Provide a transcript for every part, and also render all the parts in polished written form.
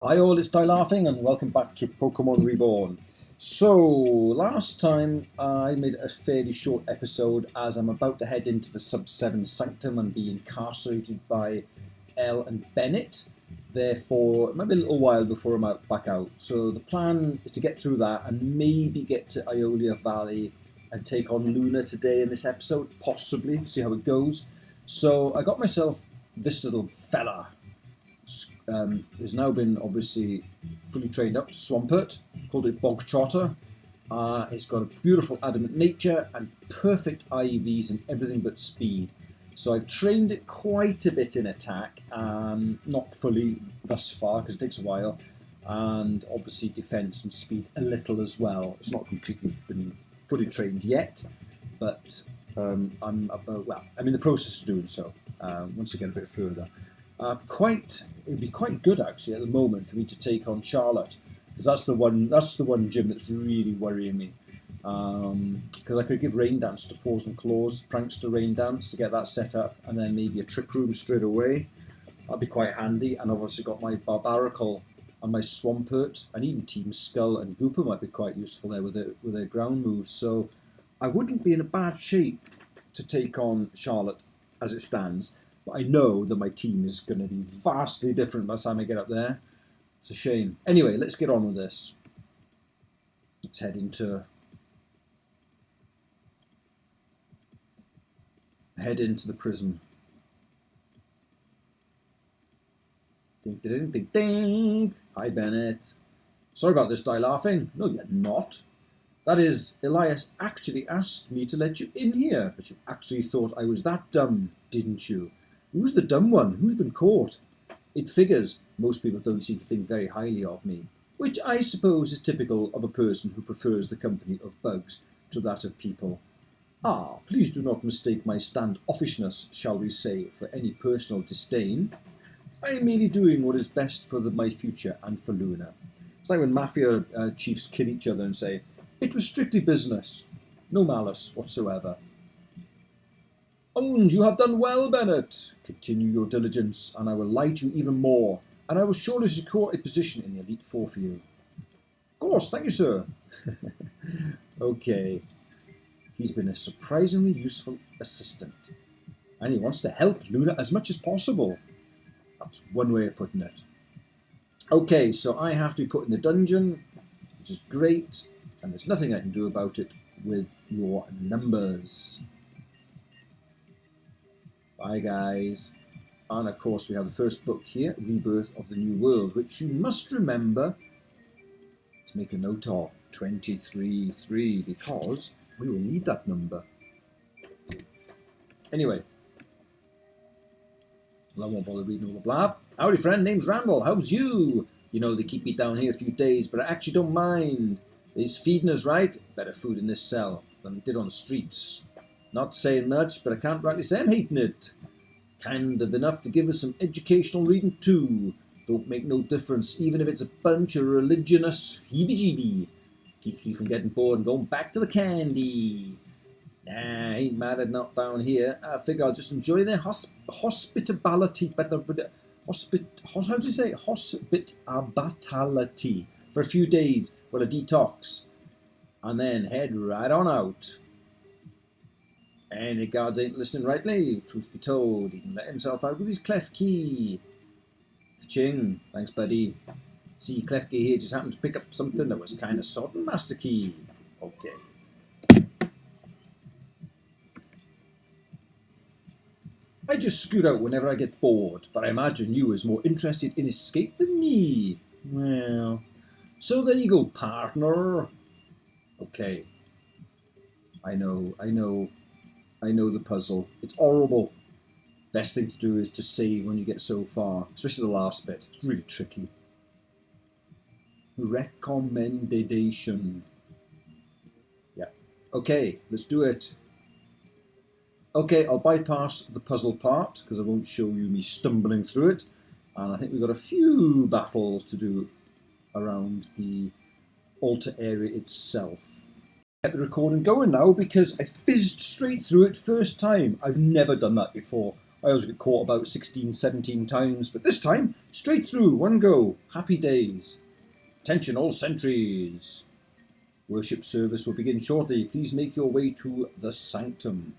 Hi all, it's Die Laughing and welcome back to Pokemon Reborn. So, last time I made a fairly short episode as I'm about to head into the Sub-7 Sanctum and be incarcerated by Elle and Bennett. Therefore, it might be a little while before I'm back out. So the plan is to get through that and maybe get to Iolia Valley and take on Luna today in this episode, possibly, see how it goes. So I got myself this little fella. Has now been obviously fully trained up to Swampert, called it Bog Trotter. It's got a beautiful adamant nature and perfect IVs and everything but speed. So I've trained it quite a bit in attack, not fully thus far because it takes a while, and obviously defense and speed a little as well. It's not completely been fully trained yet, but I'm in the process of doing so once I get a bit further. It would be quite good actually at the moment for me to take on Charlotte, because that's the one gym that's really worrying me. Because I could give Rain Dance to Paws and Claws, Prankster Rain Dance to get that set up, and then maybe a Trick Room straight away. That'd be quite handy. And I've also got my Barbaracle and my Swampert, and even Team Skull and Gooper might be quite useful there with their ground moves. So I wouldn't be in a bad shape to take on Charlotte as it stands. But I know that my team is going to be vastly different by the time I get up there. It's a shame. Anyway, let's get on with this. Let's head into the prison. Ding, ding, ding, ding. Hi, Bennett. Sorry about this, Die Laughing. No, you're not. That is, Elias actually asked me to let you in here, but you actually thought I was that dumb, didn't you? Who's the dumb one? Who's been caught? It figures most people don't seem to think very highly of me, which I suppose is typical of a person who prefers the company of bugs to that of people. Please do not mistake my standoffishness, shall we say, for any personal disdain. I am merely doing what is best for my future and for Luna. It's like when mafia chiefs kill each other and say, "It was strictly business, no malice whatsoever." "And you have done well, Bennett. Continue your diligence, and I will lie to you even more, and I will surely secure a position in the Elite Four for you." "Of course, thank you, sir." Okay. He's been a surprisingly useful assistant, and he wants to help Luna as much as possible. That's one way of putting it. Okay, so I have to be put in the dungeon, which is great, and there's nothing I can do about it with your numbers. Bye, guys. And of course, we have the first book here, Rebirth of the New World, which you must remember to make a note of, 23-3, because we will need that number. Anyway, I won't bother reading all the blab. "Howdy, friend, name's Randall. How's you? You know, they keep me down here a few days, but I actually don't mind. They's feeding us right. Better food in this cell than did on the streets. Not saying much, but I can't rightly say I'm hating it. Kind of enough to give us some educational reading too. Don't make no difference, even if it's a bunch of religious heebie-jeebie. Keeps me from getting bored and going back to the candy. Nah, I ain't mad at not down here. I figure I'll just enjoy their hospitality. How do you say? Hospitality for a few days for a detox, and then head right on out. Any guards ain't listening rightly, truth be told. He can let himself out with his clef key. Ka-ching. Thanks, buddy. See, clef key here just happened to pick up something that was kind of sort of master key. Okay. I just scoot out whenever I get bored, but I imagine you is more interested in escape than me. Well, so there you go, partner. Okay. I know the puzzle. It's horrible. Best thing to do is to save when you get so far, especially the last bit. It's really tricky. Recommendation. Yeah. Okay, let's do it. Okay, I'll bypass the puzzle part because I won't show you me stumbling through it. And I think we've got a few battles to do around the altar area itself. Get the recording going now because I fizzed straight through it first time. I've never done that before I always get caught about 16, 17 times, but this time, straight through, one go. Happy days. Attention all sentries. Worship service will begin shortly. Please make your way to the sanctum.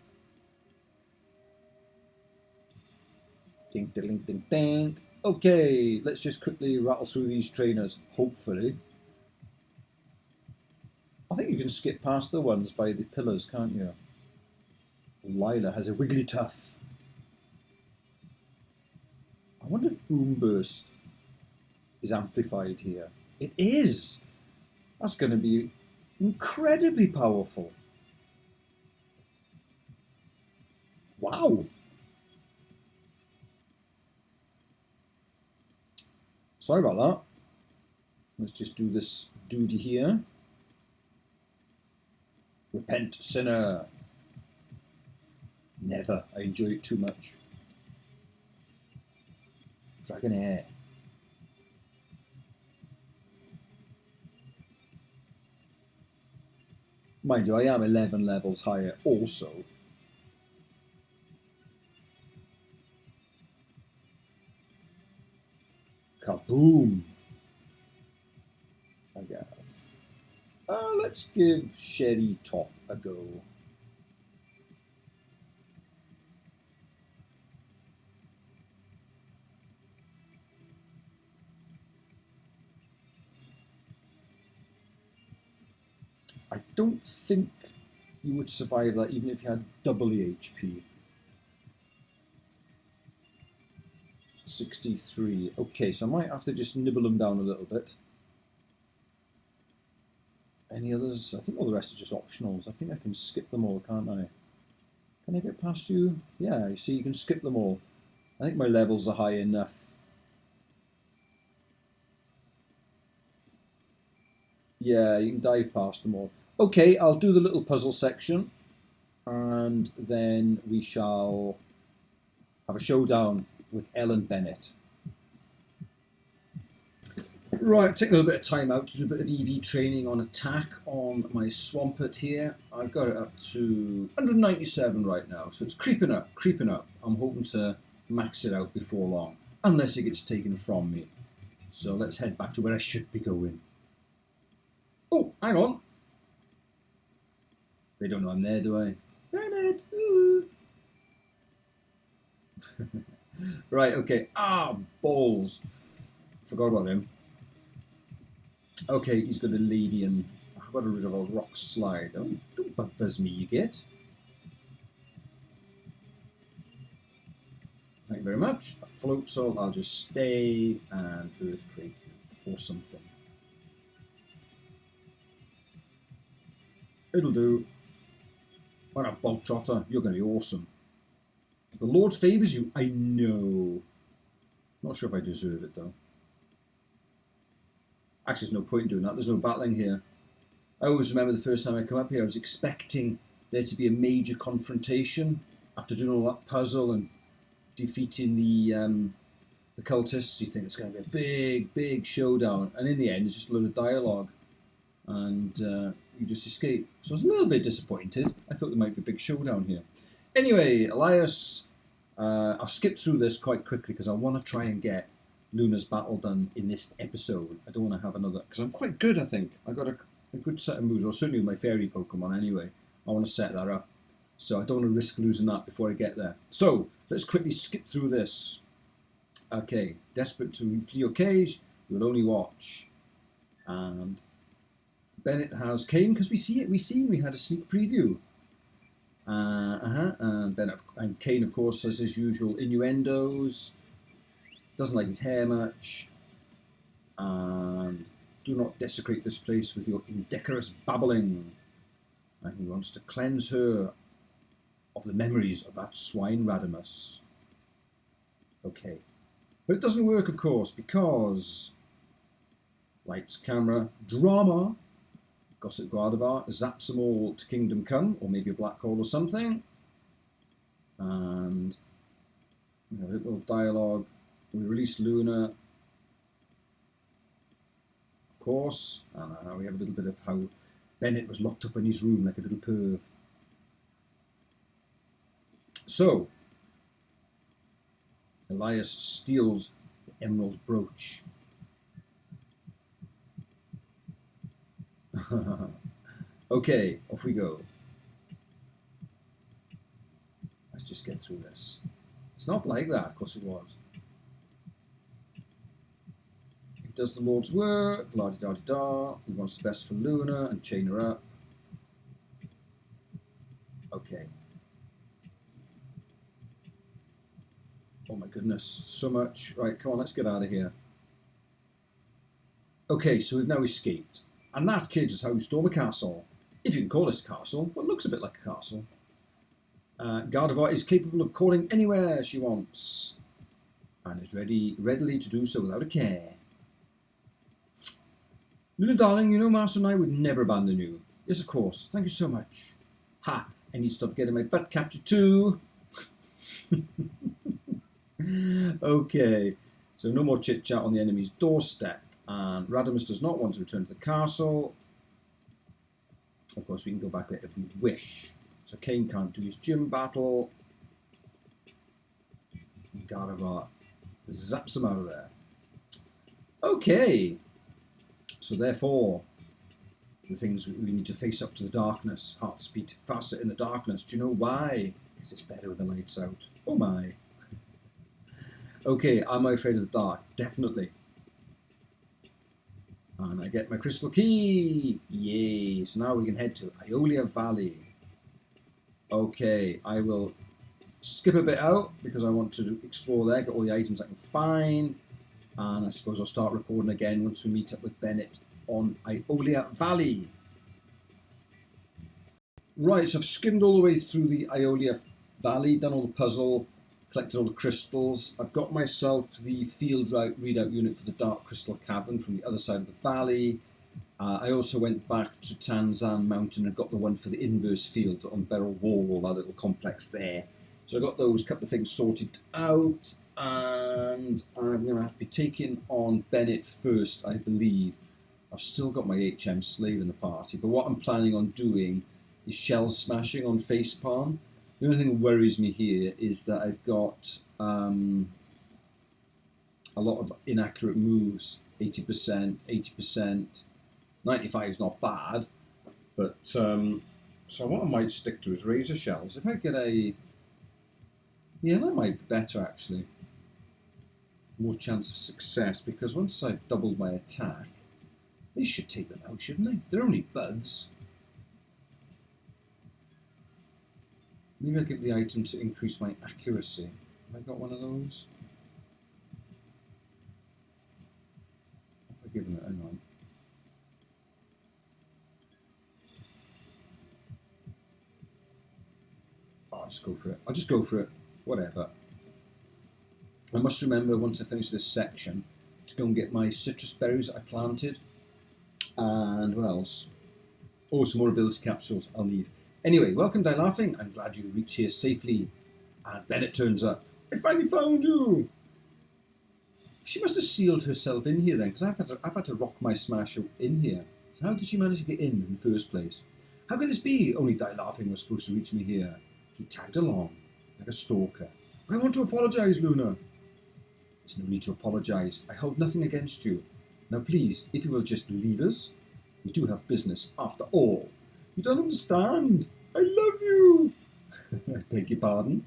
Ding, ding, ding, ding. Okay, let's just quickly rattle through these trainers, hopefully. I think you can skip past the ones by the pillars, can't you? Lila has a Wigglytuff. I wonder if Boom Burst is amplified here. It is! That's going to be incredibly powerful. Wow! Sorry about that. Let's just do this duty here. Repent, sinner. Never. I enjoy it too much. Dragonair. Mind you, I am 11 levels higher also. Kaboom! I guess. Let's give Sherry Top a go. I don't think you would survive that even if you had double the HP. 63. Okay, so I might have to just nibble them down a little bit. Any others? I think all the rest are just optionals. I think I can skip them all, can't I? Can I get past you? Yeah, you see, you can skip them all. I think my levels are high enough. Yeah, you can dive past them all. Okay, I'll do the little puzzle section, and then we shall have a showdown with Ellen Bennett. Right, taking a little bit of time out to do a bit of EV training on attack on my Swampert here. I've got it up to 197 right now, so it's creeping up, creeping up. I'm hoping to max it out before long, unless it gets taken from me. So let's head back to where I should be going. Oh, hang on. They don't know I'm there, do I? Bennett! Right, okay. Ah, balls. Forgot about him. Okay, he's got a lady and I've got rid of a rock slide. Oh, don't buzz me, you get. Thank you very much. A float, so I'll just stay and earthquake or something. It'll do. What a bog trotter. You're going to be awesome. The Lord favours you. I know. Not sure if I deserve it, though. Actually, there's no point in doing that. There's no battling here. I always remember the first time I come up here, I was expecting there to be a major confrontation after doing all that puzzle and defeating the cultists. You think it's going to be a big, big showdown. And in the end, it's just a load of dialogue. And you just escape. So I was a little bit disappointed. I thought there might be a big showdown here. Anyway, Elias, I'll skip through this quite quickly because I want to try and get Luna's battle done in this episode. I don't want to have another, because I'm quite good, I think. I've got a good set of moves, or certainly with my fairy Pokemon anyway. I want to set that up. So I don't want to risk losing that before I get there. So let's quickly skip through this. Okay, desperate to flee your cage, you'll only watch. And Bennett has Kane, because we had a sneak preview. And Bennett and Kane, of course, has his usual innuendos. Doesn't like his hair much. And do not desecrate this place with your indecorous babbling. And he wants to cleanse her of the memories of that swine Radamus. Okay. But it doesn't work, of course, because lights, camera, drama. Gossip Gardevoir zaps them all to Kingdom Come, or maybe a black hole or something. And we have a little dialogue. We release Luna, of course, and we have a little bit of how Bennett was locked up in his room like a little perv. So, Elias steals the emerald brooch. Okay, off we go. Let's just get through this. It's not like that, of course it was. He does the Lord's work, la-di-da-di-da. He wants the best for Luna and chain her up. Okay. Oh my goodness, so much. Right, come on, let's get out of here. Okay, so we've now escaped. And that, kids, is how you storm a castle. If you can call this a castle, well, it looks a bit like a castle. Gardevoir is capable of calling anywhere she wants. And is readily to do so without a care. Luna, darling, you know Master and I would never abandon you. Yes, of course. Thank you so much. Ha! I need to stop getting my butt captured too. Okay, so no more chit-chat on the enemy's doorstep. And Radamus does not want to return to the castle. Of course, we can go back there if we wish. So Kane can't do his gym battle. Gardevoir zaps him out of there. Okay. So therefore, the things we need to face up to the darkness. Hearts beat faster in the darkness. Do you know why? Because it's better with the lights out. Oh my. Okay, am I afraid of the dark? Definitely. And I get my crystal key. Yay. So now we can head to Iolia Valley. Okay, I will skip a bit out because I want to explore there, get all the items I can find. And I suppose I'll start recording again once we meet up with Bennett on Iolia Valley. Right, so I've skimmed all the way through the Iolia Valley, done all the puzzle, collected all the crystals. I've got myself the field readout unit for the Dark Crystal Cavern from the other side of the valley. I also went back to Tanzan Mountain and got the one for the inverse field on Beryl Wall, all that little complex there. So I got those couple of things sorted out, and I'm going to have to be taking on Bennett first, I believe. I've still got my HM slave in the party, but what I'm planning on doing is shell smashing on Facepalm. The only thing that worries me here is that I've got a lot of inaccurate moves, 80%, 80%. 95 is not bad, but so what I might stick to is razor shells. If I get a, yeah, that might be better actually. More chance of success, because once I've doubled my attack, they should take them out, shouldn't they? They're only bugs. Maybe I'll give the item to increase my accuracy. Have I got one of those? I've given it, hang on. I'll just go for it. I'll just go for it. Whatever. I must remember once I finish this section to go and get my citrus berries that I planted. And what else? Oh, some more ability capsules I'll need. Anyway, welcome Die Laughing. I'm glad you reached here safely. And Bennett turns up. I finally found you! She must have sealed herself in here then, because I've had to rock my smash in here. So how did she manage to get in the first place? How can this be? Only Die Laughing was supposed to reach me here. He tagged along, like a stalker. I want to apologise, Luna. There's no need to apologise. I hold nothing against you. Now please, if you will just leave us. We do have business after all. You don't understand. I love you. Beg your pardon?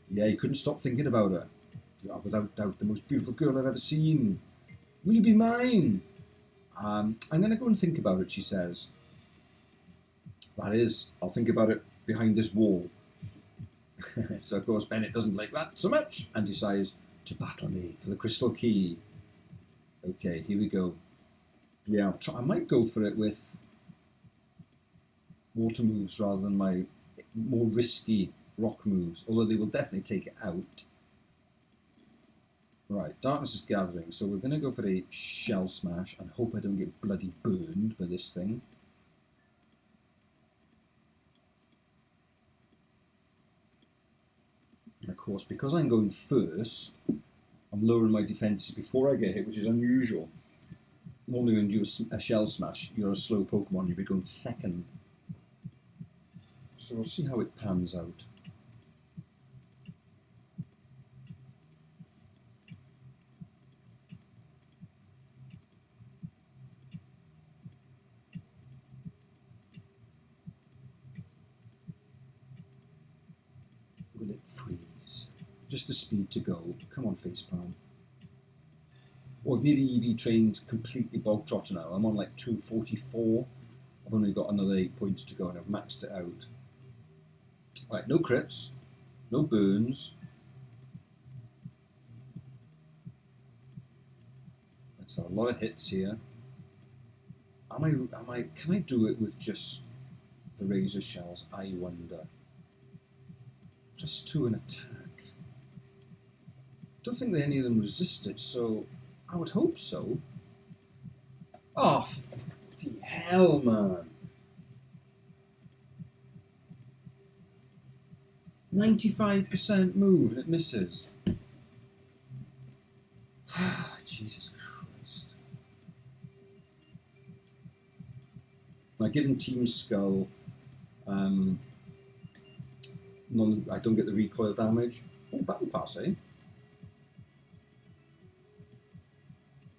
Yeah, he couldn't stop thinking about her. You are without doubt the most beautiful girl I've ever seen. Will you be mine? I'm going to go and think about it, she says. That is, I'll think about it behind this wall. So of course Bennett doesn't like that so much and decides to battle me for the crystal key. Okay, here we go. Yeah, I might go for it with water moves rather than my more risky rock moves, although they will definitely take it out. Right, darkness is gathering, so we're going to go for a shell smash and hope I don't get bloody burned by this thing. And of course, because I'm going first, I'm lowering my defences before I get hit, which is unusual. Normally when you do a shell smash, you're a slow Pokemon, you'll be going second. So we'll see how it pans out. please. Just the speed to go. Come on, facepalm. Oh, I've nearly EV trained completely Bog Trotter now. I'm on like 244. I've only got another 8 points to go and I've maxed it out. Right, no crits, no burns. That's a lot of hits here. Can I do it with just the razor shells? I wonder. +2 in attack. Don't think that any of them resist it, so I would hope so. Oh, the hell, man. 95% move and it misses. Jesus Christ. Now, given Team Skull, I don't get the recoil damage. Oh, battle pass, eh?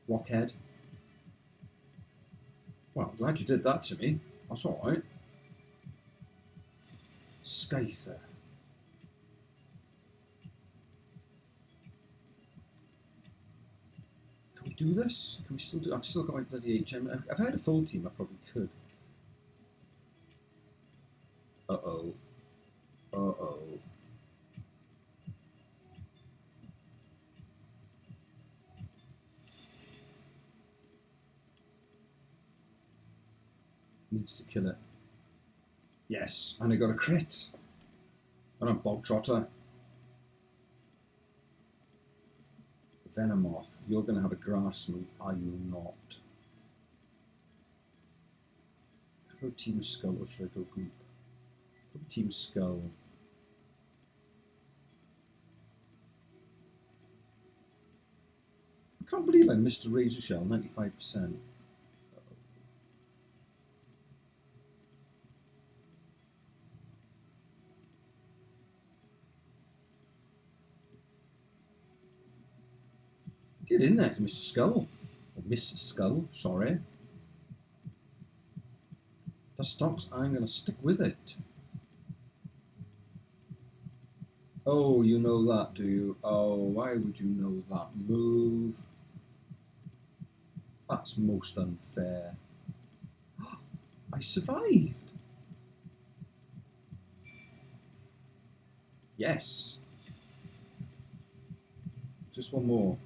Rockhead. Well, glad you did that to me. That's alright. Scyther. Can we do this? Can we still do? I've still got my bloody HM. If I had a full team, I probably could. Uh-oh. Uh-oh. Needs to kill it. Yes, and I got a crit. And a Bog Trotter. Venomoth, you're going to have a grass move, are you not? Should I go Team Skull or should I go Group? Go Team Skull. I can't believe I missed a Razor Shell, 95%. Get in there, Mr. Skull. Or Miss Skull, sorry. The stocks, I'm going to stick with it. Oh, you know that, do you? Oh, why would you know that move? That's most unfair. I survived. Yes. Just one more.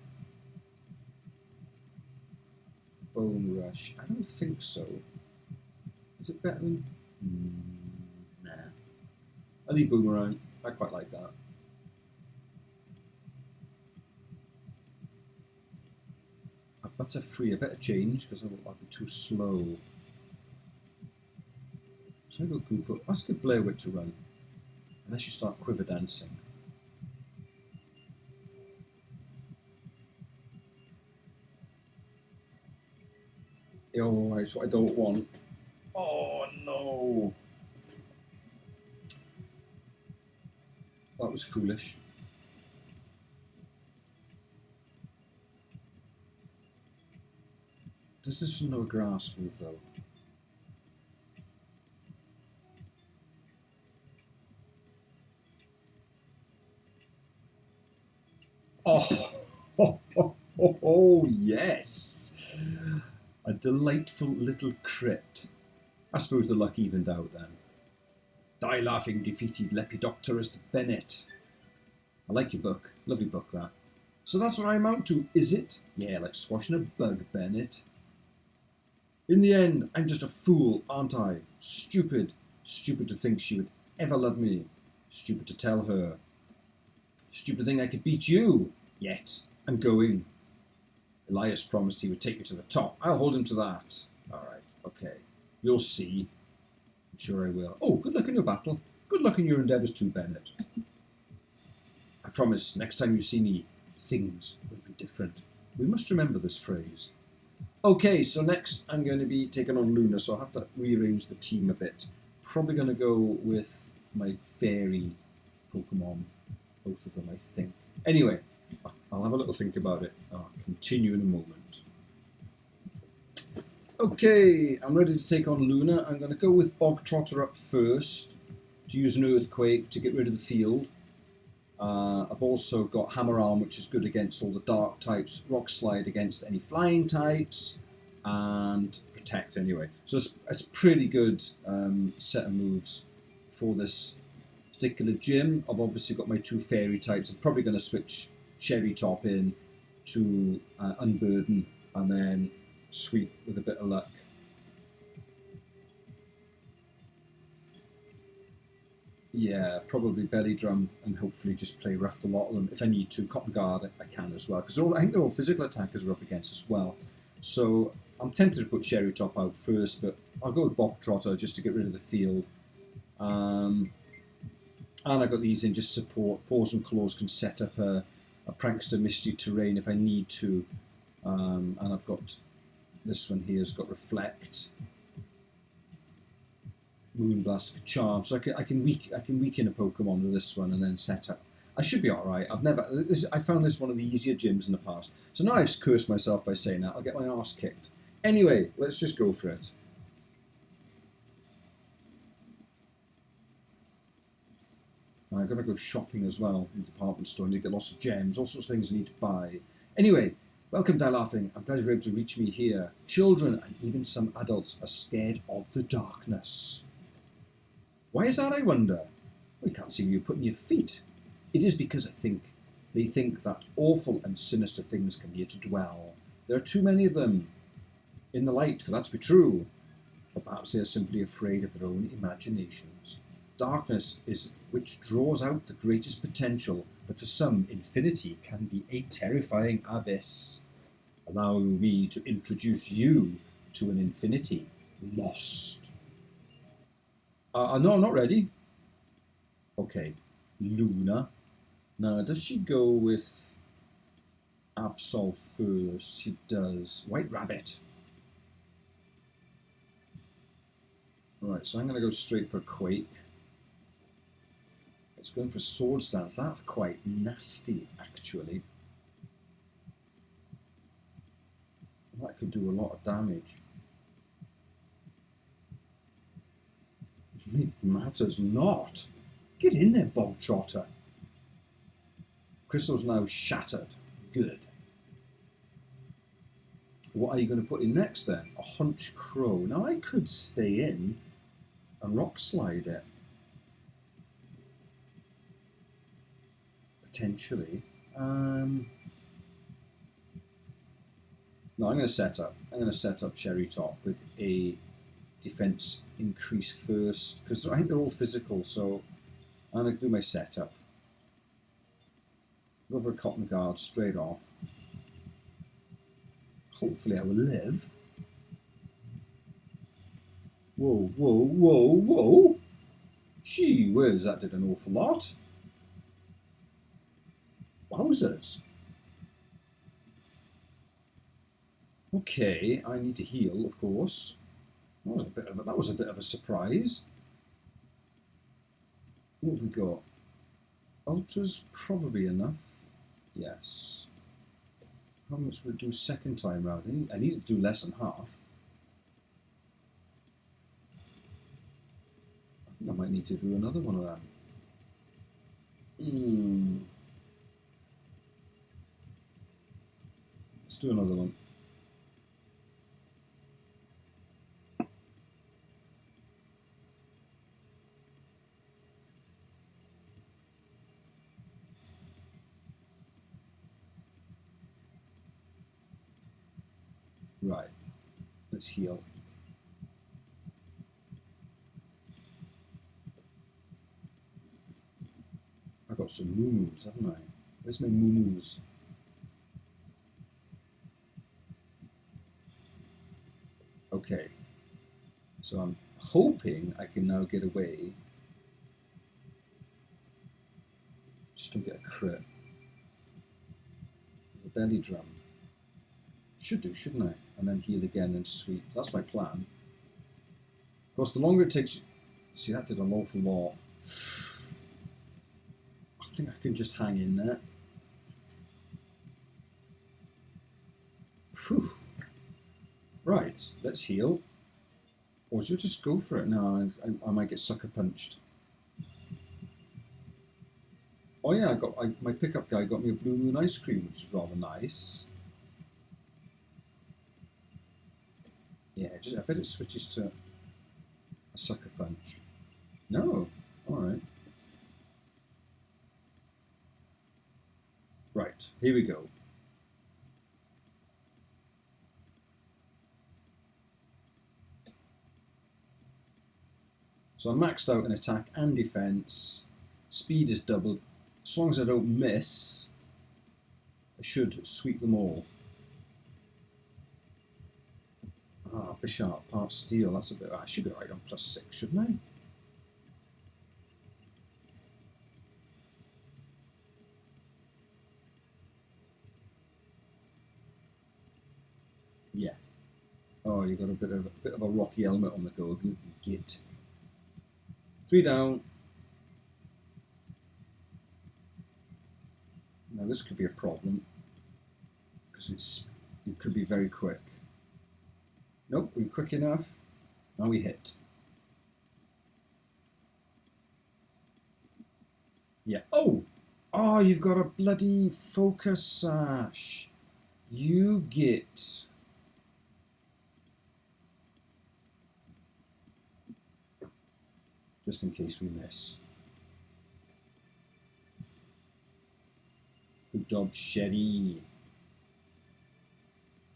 Bone Rush. I don't think so. Is it better than... nah. I leave Boomerang. I quite like that. I'd better free. I better change because I'll be too slow. So I go Google. Let's give Blair Witch a run. Unless you start quiver dancing. Oh, it's what I don't want. Oh no! That was foolish. Does this know a grass move though? Oh, yes! A delightful little crit. I suppose the luck evened out then. Die Laughing defeated Lepidopterist Bennett. I like your book. Lovely book, that. So that's what I amount to, is it? Yeah, like squashing a bug, Bennett. In the end, I'm just a fool, aren't I? Stupid. Stupid to think she would ever love me. Stupid to tell her. Stupid to think I could beat you. Yet, I'm going. Elias promised he would take me to the top. I'll hold him to that. Alright, okay. You'll see. I'm sure I will. Oh, good luck in your battle. Good luck in your endeavours too, Bennett. I promise, next time you see me, things will be different. We must remember this phrase. Okay, so next I'm going to be taking on Luna, so I'll have to rearrange the team a bit. Probably going to go with my fairy Pokemon. Both of them, I think. Anyway, I'll have a little think about it. I'll continue in a moment. Okay, I'm ready to take on Luna. I'm going to go with Bog Trotter up first to use an Earthquake to get rid of the field. I've also got Hammer Arm, which is good against all the dark types, Rock Slide against any flying types, and Protect anyway. So it's a pretty good set of moves for this particular gym. I've obviously got my 2 fairy types. I'm probably going to switch Cherry Top in to Unburden and then Sweep with a bit of luck. Yeah, probably Belly Drum and hopefully just play rough to lot of them. If I need to, Cotton Guard I can as well, because I think they're all physical attackers we're up against as well. So I'm tempted to put Cherry Top out first, but I'll go with Bok Trotter just to get rid of the field. And I've got these in just support. Paws and Claws can set up a Prankster Misty Terrain if I need to. And I've got this one here has got Reflect, Moonblast, Charm, so I can weaken a Pokemon with this one and then set up. I should be all right. I found this one of the easier gyms in the past. So now I've cursed myself by saying that. I'll get my arse kicked. Anyway, let's just go for it. I've got to go shopping as well in the department store. I need to get lots of gems, all sorts of things I need to buy. Anyway, welcome to Laughing. I'm glad you're able to reach me here. Children and even some adults are scared of the darkness. Why is that, I wonder? We can't see where you're putting your feet. It is because they think that awful and sinister things come here to dwell. There are too many of them in the light for that to be true. Or perhaps they are simply afraid of their own imaginations. Darkness is which draws out the greatest potential, but for some, infinity can be a terrifying abyss. Allow me to introduce you to an infinity lost. No, I'm not ready. Okay, Luna. Now, does she go with Absol first? She does. White Rabbit. Right, so I'm going to go straight for Quake. It's going for Sword Stance. That's quite nasty, actually. That could do a lot of damage. It matters not. Get in there, Bog Trotter. Crystal's now shattered. Good. What are you going to put in next then? A Hunch Crow. Now I could stay in and Rock Slide it. Potentially. No, I'm going to set up. I'm going to set up Cherry Top with a defense increase first, because I think they're all physical, so I'm going to do my setup. Go for a Cotton Guard straight off. Hopefully I will live. Whoa, whoa, whoa, whoa. Gee whiz, that did an awful lot. Wowzers. Okay, I need to heal, of course. That was a bit of a surprise. What have we got? Ultra's probably enough. Yes. How much would we do second time round? I need to do less than half. I think I might need to do another one of them. Let's do another one. Right, let's heal. I've got some moo-moos, haven't I? Where's my moo-moos? Okay, so I'm hoping I can now get away. Just don't get a crit. The belly drum. Should do, shouldn't I? And then heal again and sweep. That's my plan. Of course, the longer it takes... See, that did an awful lot. I think I can just hang in there. Whew. Right, let's heal. Or should I just go for it? No, I might get sucker punched. Oh yeah, my pickup guy got me a Blue Moon ice cream, which is rather nice. Yeah, I bet it switches to a sucker punch. No, all right. Right, here we go. So I'm maxed out in attack and defense. Speed is doubled. As long as I don't miss, I should sweep them all. Ah, Bishop, part steel. That's a bit. I should be right on +6, shouldn't I? Yeah. Oh, you got a bit of a rocky helmet on the go. You git. 3 down. Now this could be a problem because it could be very quick. Nope, we're quick enough. Now we hit. Yeah. Oh! Oh, you've got a bloody focus sash. You get. Just in case we miss. Good job, Sherry.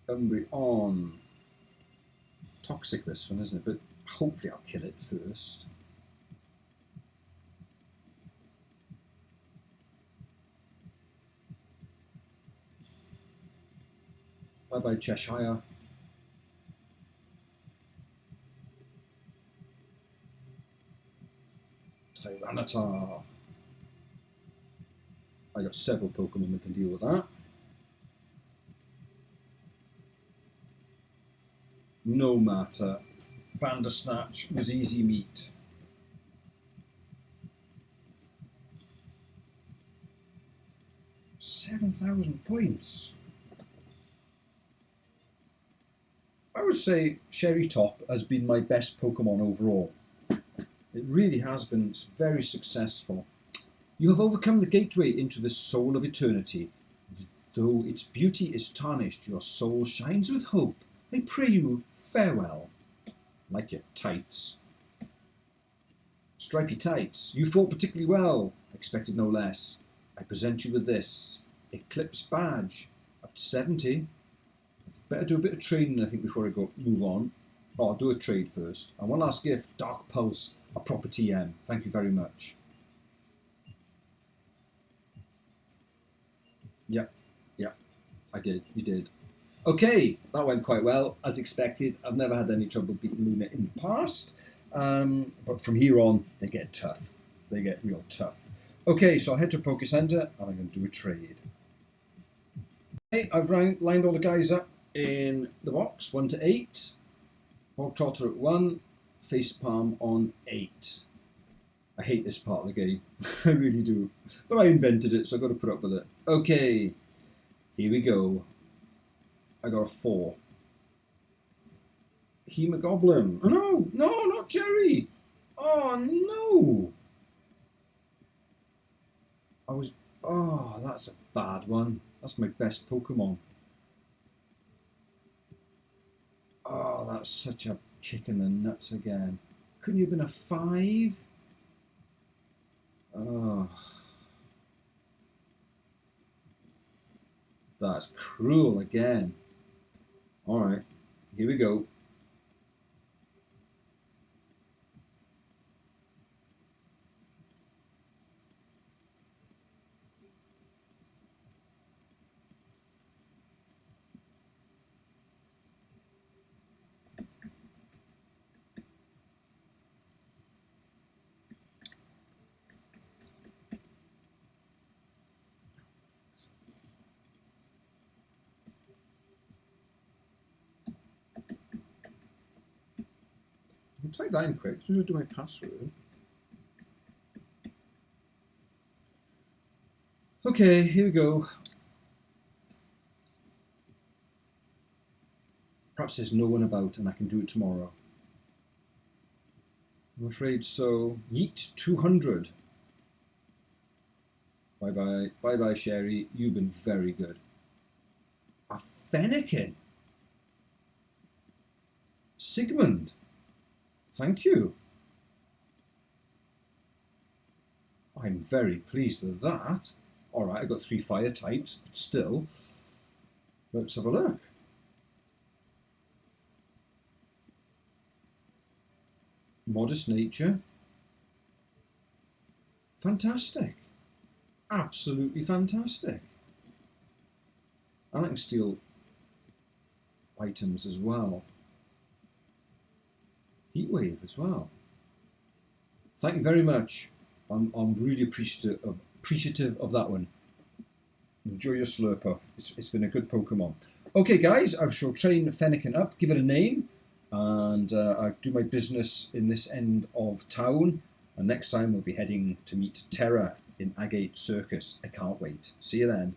Umbry on. Toxic this one, isn't it? But hopefully I'll kill it first. Bye-bye, Cheshire. Tyranitar. I got several Pokemon that can deal with that. No matter. Bandersnatch was easy meat. £7,000. I would say Sherry Top has been my best Pokemon overall. It really has been very successful. You have overcome the gateway into the soul of eternity. Though its beauty is tarnished, your soul shines with hope. I pray you farewell. Like your tights. Stripy tights, you fought particularly well. Expected no less. I present you with this Eclipse badge. Up to 70. Better do a bit of trading, I think, before I move on. Oh, I'll do a trade first. And one last gift, Dark Pulse, a proper TM. Thank you very much. Yeah, I did. You did. Okay, that went quite well, as expected. I've never had any trouble beating Luna in the past. But from here on, they get tough. They get real tough. Okay, so I'll head to Poke Center and I'm going to do a trade. Okay, I've lined all the guys up in the box, 1 to 8. Hog Trotter at 1, Facepalm on 8. I hate this part of the game. I really do. But I invented it, so I've got to put up with it. Okay, here we go. I got a 4. Hemogoblin. Oh no, no, not Jerry. Oh no. Oh, that's a bad one. That's my best Pokemon. Oh, that's such a kick in the nuts again. Couldn't you have been a 5? Oh. That's cruel again. Alright, here we go. I'll type that in quick. I'm going to do my password. Okay, here we go. Perhaps there's no one about and I can do it tomorrow. I'm afraid so. Yeet 200. Bye bye. Bye bye, Sherry. You've been very good. A Fennekin. Sigmund. Thank you. I'm very pleased with that. Alright, I got 3 fire types, but still. Let's have a look. Modest nature. Fantastic. Absolutely fantastic. And I can steal items as well. Heatwave as well. Thank you very much. I'm really appreciative of that one. Enjoy your Slurpuff. It's been a good Pokemon. Okay, guys, I shall train Fennekin up, give it a name, and I do my business in this end of town. And next time we'll be heading to meet Terra in Agate Circus. I can't wait. See you then.